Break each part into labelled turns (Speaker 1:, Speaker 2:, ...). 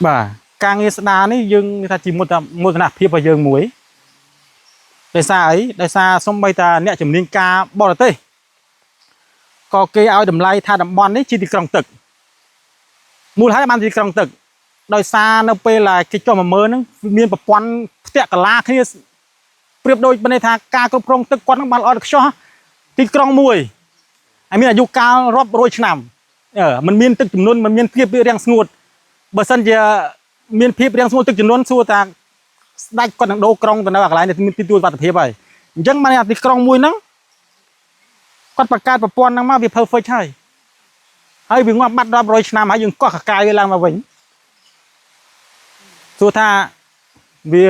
Speaker 1: bà càng nghe đá này dương ta chỉ một nạp phiệp vào dương muối đại xa ấy đại xa xong bây ta nẹt chấm liên ca bỏ tê có cây áo đầm lay tha đầm bòn đấy chỉ thì cầm tực mua hai ban thì cầm tực đại xa nó pe là cái cho mà mơ nó miền bập quan tẹt cả la kiaเปรียบ đôi bên này tha ca có prong tức quan nó ban ở được cho thì cầm mùi anh mình là du cao rót rồi nằm mình miền tức chấm nôn mình miền phiệp riêng ngột bờ sân giờ miền phiệp riêng ngột tức chấm nôn xua taได้ก่อนโดกรองตัวนั้นอะไรเนี่ยมีตัววัตถุเพียบไปยังมาเนี่ยติดกรองมวยนั่งก่อนประกาศประปอนนั่งมาวิเพอร์เฟคใช่ให้วิ่งว่าบัดรับโรยชนะมายังก็ขกายเวลามาวิ่งสุดท้ายวิ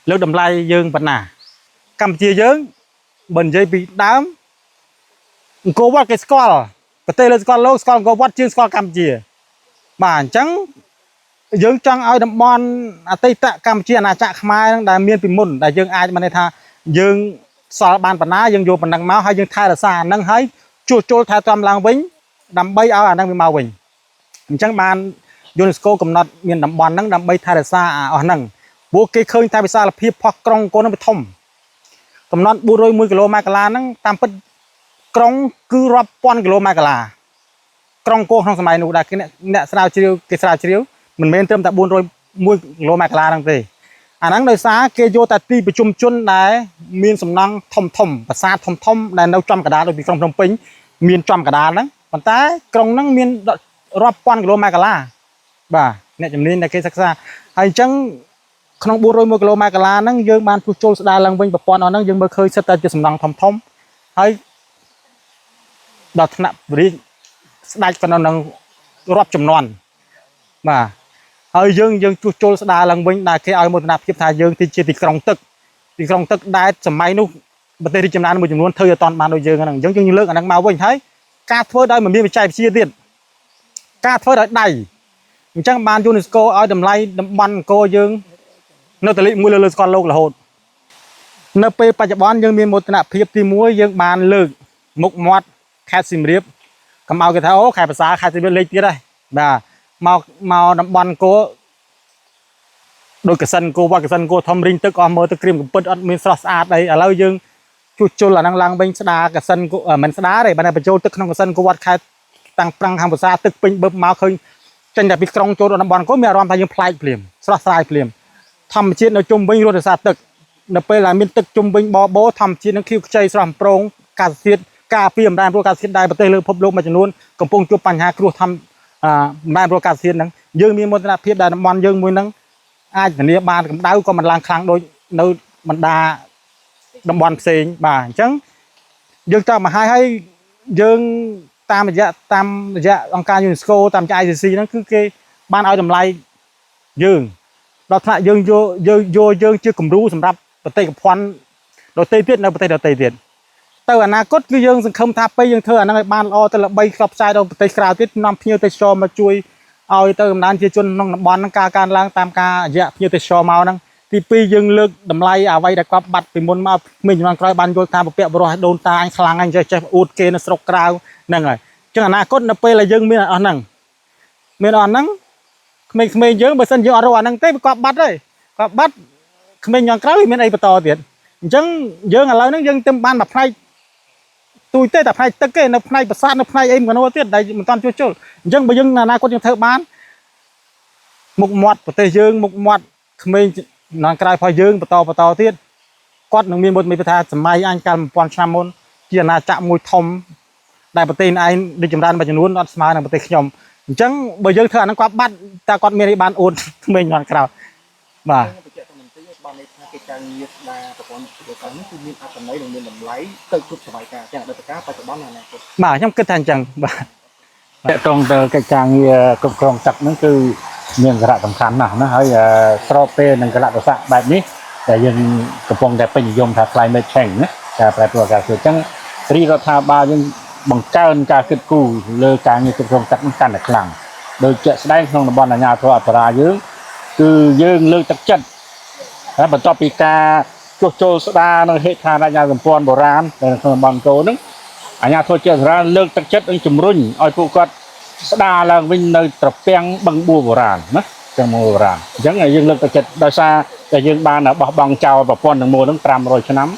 Speaker 1: เลือกดำไล่ยังปัญหากำเจียยังบนใจปีดำโกวัดกับสกอลประเทศเลยสกอลโลสกอลโกวัดชื่อสกอลกำเจียบ้านจังយើងចង់ឲ្យតំបន់អតីតកម្ពុជាអាណាចក្រខ្មែរនឹងដែលមានពីមុនដែលយើងអាចបានថាយើងសល់បានបណ្ណាយើងយកបណ្ដឹងមកហើយយើងថែរក្សាអានឹងហើយជួសជុលថែទាំឡើងវិញដើម្បីឲ្យអានឹងវាមកវិញអញ្ចឹងបាន UNESCO កំណត់មានតំបន់ហ្នឹងដើម្បីថែរក្សាអស់ហ្នឹងពួកគេឃើញថាវិសាលភាពផុសក្រុងកូននឹងវាធំកំណត់401គីឡូម៉ែត្រកន្លះហ្នឹងតាមពិតក្រុងគឺរាប់ពាន់គីឡូម៉ែត្រកន្លះក្រុងកូនក្នុងសម័យនោះដែលអ្នកស្រាវជ្រាវគេស្រាវជ្រាវមិនមែនត្រឹមតែ401គីឡូម៉ែត្រកន្លះហ្នឹងទេអាហ្នឹងដោយសារគេយកតែទីប្រជុំជនដែលមានសំណង់ធំប្រាសាទធំដែលនៅចំកណ្ដាលដូចពីក្រុងភ្នំពេញមានចំកណ្ដាលហ្នឹងប៉ុន្តែក្រុងហ្នឹងមានរាប់ពាន់គីឡូម៉ែត្រកន្លះបាទអ្នកជំនាញដែលគេសិក្សាហើយអញ្ចឹងក្នុង401គីឡូម៉ែត្រកន្លះហ្នឹងយើងបានជួសជុលស្ដារឡើងវិញប្រព័ន្ធអស់ហ្នឹងយើងមើលឃើញសិតតែជាសំណង់ធំហើយដល់ថ្នាក់រាជស្ដេចក៏នៅនឹងរាប់ចំនួនបាទហើយយើងជួសជុលស្ដារឡើងវិញដែលគេឲ្យមោទនភាពថាយើងជាទីក្រុងទឹកដែលសម័យនោះប្រទេសរីកចម្រើនមួយចំនួនធ្វើឲ្យអត់បានដូចយើងហ្នឹងអញ្ចឹងយើងលើកអាហ្នឹងមកវិញហើយការធ្វើដោយមិនមានបច្ចេកវិទ្យាទៀតការធ្វើដោយដៃអញ្ចឹងបាន UNESCO ឲ្យតម្លៃតំបន់អង្គរយើងនៅតែលេខ1លើស្គាល់លោករហូតនៅពេលបច្ចុប្បន្នយើងមានមោទនភាពទី1យើងបានលើកមុខមាត់ខេត្តសៀមរាបកុំឲ្យគេថាអូខេត្តភាសាខេត្តសៀមរាបលេខទៀតហើយបាទមកតំបន់អង្គរដោយកសិនគោវត្តកសិនគោធំរីងទឹកអស់មើលទឹកក្រៀមកំពិតអត់មានស្រស់ស្អាតអីឥឡូវយើងជួសជុលអាហ្នឹងឡើងវិញស្ដារកសិនគោមិនស្ដារទេបានតែបញ្ចូលទឹកក្នុងកសិនគោវត្តខេត្តតាំងប្រាំងខាងភាសាទឹកពេញបឹបមកឃើញចេញតែពីក្រុងចូលដល់តំបន់អង្គរមានអារម្មណ៍ថាយើងប្លែកភ្លាមស្រស់ស្រាយភ្លាមធម្មជាតិនៅជុំវិញរត់រសាទឹកនៅពេលដែលមានទឹកជុំវិញបបោធម្មជាតិនឹងខៀវខ្ចីស្រស់ប្រងកាសធាតុការពារអំណាចព្រោះកាសធាតុដែលប្រទេសលើពិភពលោកមួយចំនួនកំពុងជួបបញ្ហាគ្រោះធម្មអំណាចព្រោះកាសធាតុហ្នឹងយើងមានមោទនភាពដែលតំបន់យើងមួយហ្នឹងអាចធានាបានកម្ដៅក៏មិនឡើងខ្លាំងដូចនៅបណ្ដាតំបន់ផ្សេងបាទអញ្ចឹងយើងចង់មកហើយយើងតាមរយៈអង្គការ UNESCO តាមរយៈ ICC ហ្នឹងគឺគេបានឲ្យតម្លៃយើងដល់ថ្នាក់យើងយើងជាគំរូសម្រាប់ប្រទេសកភ័ណ្ឌដទៃទៀតនៅប្រទេសដទៃទៀតទៅអនាគតគឺយើងសង្ឃឹមថាពេលយើងធ្វើអាហ្នឹងឲ្យបានល្អទៅល្បីផ្សព្វផ្សាយដល់ប្រទេសក្រៅទៀតនាំភ្ញៀវទេសចរមកជួយឲ្យទៅកំណើនជាជនក្នុងតំបន់ហ្នឹងការកើនឡើងតាមការរយៈភ្ញៀវទេសចរមកហ្នឹងទី2យើងលើកតម្លៃអ្វីដែលគាត់បាត់ពីមុនមកមានចំនួនក្រោយបានយល់ថាពពកបរោះដូនតាអញខ្លាំងអញចេះអួតគេនៅស្រុកក្រៅហ្នឹងហើយអញ្ចឹងអនាគតនៅពេលដែលយើងមានអស់ហ្នឹងក្មេងៗយើងបើសិនយើងអត់រកអាហ្នឹងទេវាគាត់បាត់ហើយគាត់បាត់ក្មេងញ៉ាំក្រោយមានអីបន្តទៀតអញ្ចឹងយើងឥឡូវហ្នឹងយើងទៅបានមួយផ្នែកទូចទេតែផ្នែកទឹកទេនៅផ្នែកប្រាសាទនៅផ្នែកអីក៏នោះទៀតដែលមិនតាន់ជួសជុលអញ្ចឹងបើយើងអនាគតយើងធ្វើបានមុខមាត់ប្រទេសយើងមុខមាត់ក្មេងនៅក្រៅផងយើងបន្តទៀតគាត់នឹងមានមុខមានថាសម័យអញកាល1000ឆ្នាំមុនជាអាណាចក្រមួយធំដែលប្រទេសឯងរីកចម្រើនមួយចំនួនអត់ស្មើនឹងប្រទេសខ្ញុំអញ្ចឹងបើយើងធ្វើអាហ្នឹងគាត់បាត់តែគាត់មានអីបានអូនក្មេងនៅក្រៅបាទ
Speaker 2: បានន័យថាកិច្ចការងារស្ដារប្រព័ន្ធយុទ្ធសាស្ត្រនេះគឺមានអត្ថន័យនិងមានតម្លៃទៅគ្រប់សម័យកាលទាំងអតីតកាលបច្ចុប្បន្ននិងអនាគត
Speaker 1: បាទខ្ញុំគិតថាអញ្ចឹងបាទ
Speaker 3: តកតងទៅកិច្ចការងារគ្រប់គ្រងទឹកហ្នឹងគឺមានសារៈសំខាន់ណាស់ណាហើយស្របពេលនឹងកលៈទេសៈបែបនេះដែលយើងកំពុងតែពេញនិយមថា climate change ណាការប្រែប្រួលអាកាសធាតុអញ្ចឹងរាជរដ្ឋាភិបាលយើងបង្កើនការគិតគូរលើការងារគ្រប់គ្រងទឹកនេះកាន់តែខ្លាំងដោយជាក់ស្ដែងក្នុងតំបន់អាជ្ញាធរអន្តរាយើងគឺយើងលើកទឹកចិត្តហើយបន្ទាប់ពីការជួសជុលស្ដារនៅហេដ្ឋារចនាសម្ព័ន្ធបុរាណនៅក្នុងតំបន់កោហ្នឹងអាជ្ញាធរជាច្រើនលើកទឹកចិត្តនិងជំរុញឲ្យពួកគាត់ ស្ដារឡើងវិញនៅត្រពាំងបឹងបួបុរាណណាចឹងមកបុរាណអញ្ចឹងយើងលើកទឹកចិត្តដោយសារតែយើងបានបោះបង់ចោលប្រព័ន្ធទាំងមូលហ្នឹង500ឆ្នាំ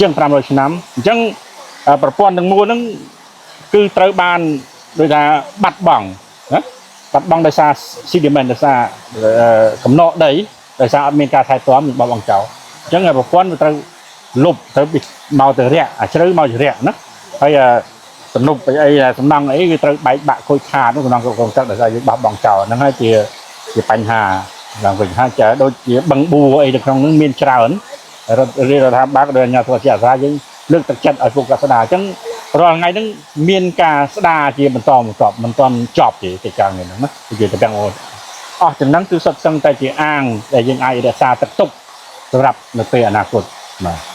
Speaker 3: ជាង500ឆ្នាំអញ្ចឹងប្រព័ន្ធទាំងមូលហ្នឹងគឺត្រូវបានដូចថាបាត់បង់ណាបាត់បង់ដោយសារ sediment ដោយសារកំណកដីដោយសារអត់មានការថែទាំបោះបង់ចោលអញ្ចឹងប្រព័ន្ធវាត្រូវលុបត្រូវមកទៅរាក់ជ្រៅមកជារាក់ណាហើយទំនប់អីសំណង់អីវាត្រូវបែកបាក់ខូចខាតក្នុងសំណង់គ្រប់គ្រងទឹកដោយសារយើងបោះបង់ចោលហ្នឹងហើយជាបញ្ហាឡើងវិញហើយចាដូចជាបឹងបួអីនៅក្នុងហ្នឹងមានច្រើនរដ្ឋាភិបាលក៏ដូចអាជ្ញាធរជាអាសាយើងលើកទឹកចិត្តឲ្យពួកគាត់ស្ដារអញ្ចឹងរាល់ថ្ងៃហ្នឹងមានការស្ដារជាបន្តបន្ទាប់មិនទាន់ចប់ទេកិច្ចការនេះហ្នឹងណាជាតែទាំងអស់ចំណឹងគឺសុទ្ធសឹងតែជាអាងដែលយើងអាចរក្សាទឹកទុកសម្រាប់នៅពេលអនាគតបាទ